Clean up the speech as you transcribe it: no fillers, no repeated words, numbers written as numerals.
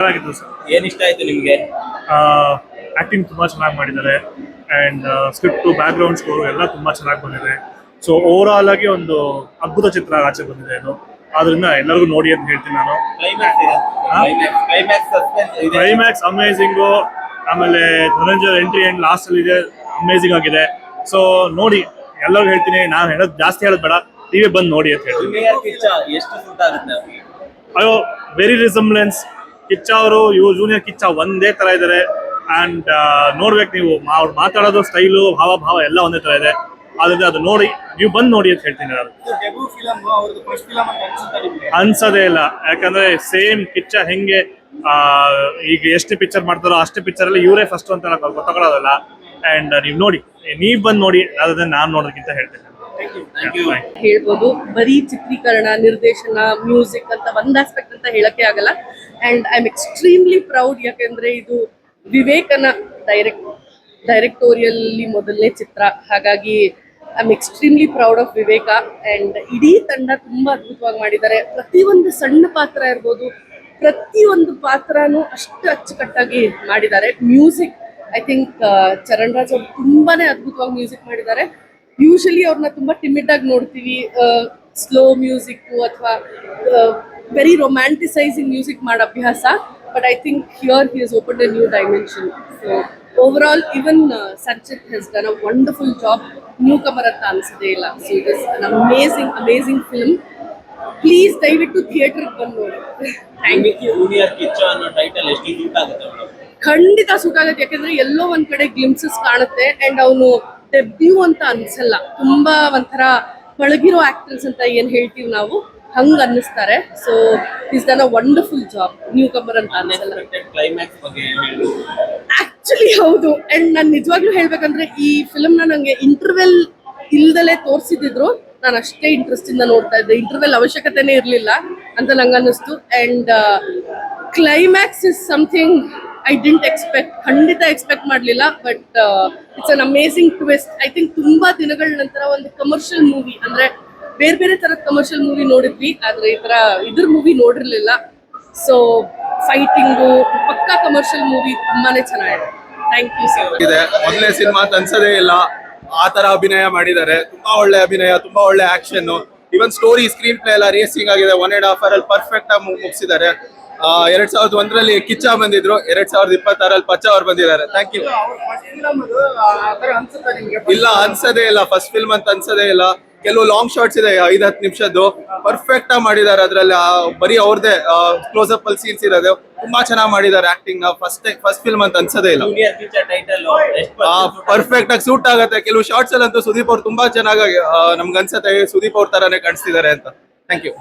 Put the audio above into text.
ಚೆನ್ನಾಗಿತ್ತು ಸರ್. ಏನ್ ಇಷ್ಟ ಆಯ್ತು ನಿಮ್ಗೆ? ಆಕ್ಟಿಂಗ್ ತುಂಬಾ ಚೆನ್ನಾಗಿ ಮಾಡಿದ್ದಾರೆ and script back ground score ಎಲ್ಲ ತುಂಬಾ ಚೆನ್ನಾಗಿ ಬಂದಿದೆ. ಸೊ ಓವರ್ ಆಲ್ ಆಗಿ ಒಂದು ಅದ್ಭುತ ಚಿತ್ರ ಆಚೆ ಬಂದಿದೆ ಇದು. ಆದ್ರಿಂದ ಎಲ್ಲರಿಗೂ ನೋಡಿ ಅಂತ ಹೇಳ್ತೀನಿ ನಾನು. ಕ್ಲೈಮ್ಯಾಕ್ಸ್ ಅಮೇಜಿಂಗು, ಆಮೇಲೆ ಧನಂಜಯ ಎಂಟ್ರಿ ಅಂಡ್ ಲಾಸ್ಟ್ ಅಲ್ಲಿ ಇದೆ, ಅಮೇಜಿಂಗ್ ಆಗಿದೆ. ಸೊ ನೋಡಿ, ಎಲ್ಲರಿಗೂ ಹೇಳ್ತೀನಿ, ನಾನು ಹೇಳೋದು ಜಾಸ್ತಿ ಹೇಳೋದು ಬೇಡ, ಟಿವಿ ಬಂದು ನೋಡಿ ಅಂತ ಹೇಳ್ತೀನಿ. ಅಯ್ಯೋ, ವೆರಿ ರಿಸಂಬ್ಲೆನ್ಸ್. ಕಿಚ್ಚ ಅವರು ಜೂನಿಯರ್ ಕಿಚ್ಚ ಒಂದೇ ತರ ಇದ್ದಾರೆ. ಅಂಡ್ ನೋಡ್ಬೇಕು ನೀವು, ಅವ್ರು ಮಾತಾಡೋದು ಸ್ಟೈಲು, ಭಾವ ಎಲ್ಲ ಒಂದೇ ತರ ಇದೆ. ಆದ್ರಿಂದ ಅದು ನೋಡಿ, ನೀವು ಬಂದು ನೋಡಿ ಅಂತ ಹೇಳ್ತೀನಿ. ಅನ್ಸೋದೇ ಇಲ್ಲ, ಯಾಕಂದ್ರೆ ಸೇಮ್ ಕಿಚ್ಚ ಹೆಂಗೆ ಈಗ ಎಷ್ಟು ಪಿಕ್ಚರ್ ಮಾಡ್ತಾರೋ ಅಷ್ಟೇ ಪಿಕ್ಚರ್ ಅಲ್ಲಿ ಇವರೇ ಫಸ್ಟ್ ಅಂತ ಗೊತ್ತಾಗೋದಲ್ಲ. ಅಂಡ್ ನೀವು ನೋಡಿ, ನೀವ್ ಬಂದು ನೋಡಿ, ಅದ್ರ ನಾನು ನೋಡೋದಕ್ಕಿಂತ ಹೇಳ್ತೇನೆ. ಹೇಳ್ಬೋದು, ಬರೀ ಚಿತ್ರೀಕರಣ, ನಿರ್ದೇಶನ, ಮ್ಯೂಸಿಕ್ ಅಂತ ಒಂದ್ ಆಸ್ಪೆಕ್ಟ್ ಅಂತ ಹೇಳಕ್ಕೆ ಆಗಲ್ಲ. And I am extremely proud, ಯಾಕೆಂದ್ರೆ ಇದು ವಿವೇಕನ ಡೈರೆಕ್ಟೋರಿಯಲ್ ಮೊದಲನೇ ಚಿತ್ರ. ಹಾಗಾಗಿ I am extremely proud of Vivek. And ಇಡೀ ತಂಡ ತುಂಬಾ ಅದ್ಭುತವಾಗಿ ಮಾಡಿದ್ದಾರೆ. ಪ್ರತಿಯೊಂದು ಸಣ್ಣ ಪಾತ್ರ ಇರ್ಬೋದು, ಪ್ರತಿಯೊಂದು ಪಾತ್ರನೂ ಅಷ್ಟು ಅಚ್ಚುಕಟ್ಟಾಗಿ ಮಾಡಿದ್ದಾರೆ. Music, I think Charan Raj ಅವರು ತುಂಬಾನೇ ಅದ್ಭುತವಾಗಿ ಮ್ಯೂಸಿಕ್ ಮಾಡಿದ್ದಾರೆ. ಯೂಶಲಿ ಅವ್ರನ್ನ ತುಂಬಾ ಟಿಮಿಡ್ ಆಗಿ ನೋಡ್ತೀವಿ, ಸ್ಲೋ ಮ್ಯೂಸಿಕ್ ಅಥವಾ ವೆರಿ ರೊಮ್ಯಾಂಟಿಸೈಸಿಂಗ್ ಮ್ಯೂಸಿಕ್ ಮಾಡೋ ಅಭ್ಯಾಸ. But I think here he has opened a new dimension. So overall ಇವನ್ Sanchit has done a wonderful job. Newcomer ಅಂತ ಅನ್ಸದೇ ಇಲ್ಲ. So it is an amazing film. Please ದಯವಿಟ್ಟು ಥಿಯೇಟರ್ಗೆ ಬಂದು ನೋಡಿ. ಖಂಡಿತ ಸೂಟ್ ಆಗುತ್ತೆ, ಯಾಕಂದ್ರೆ ಎಲ್ಲೋ ಒಂದ್ ಕಡೆ ಗ್ಲಿಮ್ಸಸ್ ಕಾಣುತ್ತೆ. ಅಂಡ್ ಅವನು ಡೆಬ್ಯೂ ಅಂತ ಅನ್ಸಲ್ಲ, ತುಂಬಾ ಒಂಥರ ಪಳಗಿರೋ ಆಕ್ಟರ್ಸ್ ಅಂತ ಏನ್ ಹೇಳ್ತೀವಿ ನಾವು, ಹಂಗ ಅನ್ನಿಸ್ತಾರೆ. So is done a wonderful job. Newcomer ಅಂತ ಅನ್ಸಲ್ಲ. ಆಕ್ಚುಲಿ ಹೌದು. ಅಂಡ್ ನಾನು ನಿಜವಾಗ್ಲೂ ಹೇಳ್ಬೇಕಂದ್ರೆ ಈ ಫಿಲ್ಮ್ ನ ನಂಗೆ ಇಂಟರ್ವೆಲ್ ಇಲ್ದಲೇ ತೋರಿಸಿದ್ರು, ನಾನು ಅಷ್ಟೇ ಇಂಟ್ರೆಸ್ಟ್ ಇಂದ ನೋಡ್ತಾ ಇದ್ದೆ. ಇಂಟರ್ವೆಲ್ ಅವಶ್ಯಕತೆನೇ ಇರ್ಲಿಲ್ಲ ಅಂತ ನಂಗೆ ಅನ್ನಿಸ್ತು. And climax is something I didn't expect, ಖಂಡಿತ ಎಕ್ಸ್ಪೆಕ್ಟ್ ಮಾಡಲಿಲ್ಲ. But it's an amazing twist. I think ತುಂಬಾ ದಿನಗಳ ನಂತರ ಒಂದು ಕಮರ್ಷಿಯಲ್ ಮೂವಿ, ಅಂದ್ರೆ ಬೇರೆ ತರದ ಕಮರ್ಷಿಯಲ್ ಮೂವಿ ನೋಡಿದ್ವಿ, ಆದ್ರೆ ಈ ತರ ಇದ್ರ ಮೂವಿ ನೋಡಿರ್ಲಿಲ್ಲ. ಸೊ ಫೈಟಿಂಗು ಪಕ್ಕಾ ಕಮರ್ಷಿಯಲ್ ಮೂವಿ, ತುಂಬಾನೇ ಚೆನ್ನಾಗಿದೆ. Thank you so much. ಮೊದಲನೇ ಸಿನಿಮಾ ಅಂತ ಅನ್ಸದೇ ಇಲ್ಲ, ಆ ತರ ಅಭಿನಯ ಮಾಡಿದ್ದಾರೆ. ತುಂಬಾ ಒಳ್ಳೆ ಅಭಿನಯ, ತುಂಬಾ ಒಳ್ಳೆ ಆಕ್ಷನ್. ಇವನ್ ಸ್ಟೋರಿ, ಸ್ಕ್ರೀನ್ ಪ್ಲೇ ಎಲ್ಲ ರೇಸಿಂಗ್ ಆಗಿದೆ. 1.5 hour ಪರ್ಫೆಕ್ಟ್ ಆಗಿ ಮುಗಿಸಿದ್ದಾರೆ. 2001ರಲ್ಲಿ ಕಿಚ್ಚ ಬಂದಿದ್ರು, 2026ರಲ್ಲಿ ಪಚ್ಚ ಅವ್ರು ಬಂದಿದ್ದಾರೆ. Thank you. ಇಲ್ಲ, ಅನ್ಸದೇ ಇಲ್ಲ, ಫಸ್ಟ್ ಫಿಲ್ಮ್ ಅಂತ ಅನ್ಸದೇ ಇಲ್ಲ. ಕೆಲವು ಲಾಂಗ್ ಶಾರ್ಟ್ಸ್ ಇದೆ 5-10 ನಿಮಿಷದ್ದು, ಪರ್ಫೆಕ್ಟ್ ಆಗಿ ಮಾಡಿದ್ದಾರೆ. ಅದ್ರಲ್ಲಿ ಬರೀ ಅವ್ರದೇ ಕ್ಲೋಸ್ ಅಪ್ ಅಲ್ಲಿ ಸೀನ್ಸ್ ಇರೋದು, ತುಂಬಾ ಚೆನ್ನಾಗಿ ಮಾಡಿದ್ದಾರೆ. ಆಕ್ಟಿಂಗ್ ಫಸ್ಟ್ ಫಿಲ್ಮ್ ಅಂತ ಅನ್ಸದೇ ಇಲ್ಲ, ಪರ್ಫೆಕ್ಟ್ ಆಗಿ ಸೂಟ್ ಆಗುತ್ತೆ. ಕೆಲವು ಶಾರ್ಟ್ಸ್ ಅಲ್ಲಂತೂ ಸುದೀಪ್ ಅವ್ರು ತುಂಬಾ ಚೆನ್ನಾಗಿ ನಮ್ಗೆ ಅನ್ಸತ್ತೆ ಸುದೀಪ್ ಅವ್ರ ತರಾನೇ ಕಾಣಿಸ್ತಿದ್ದಾರೆ ಅಂತ. Thank you.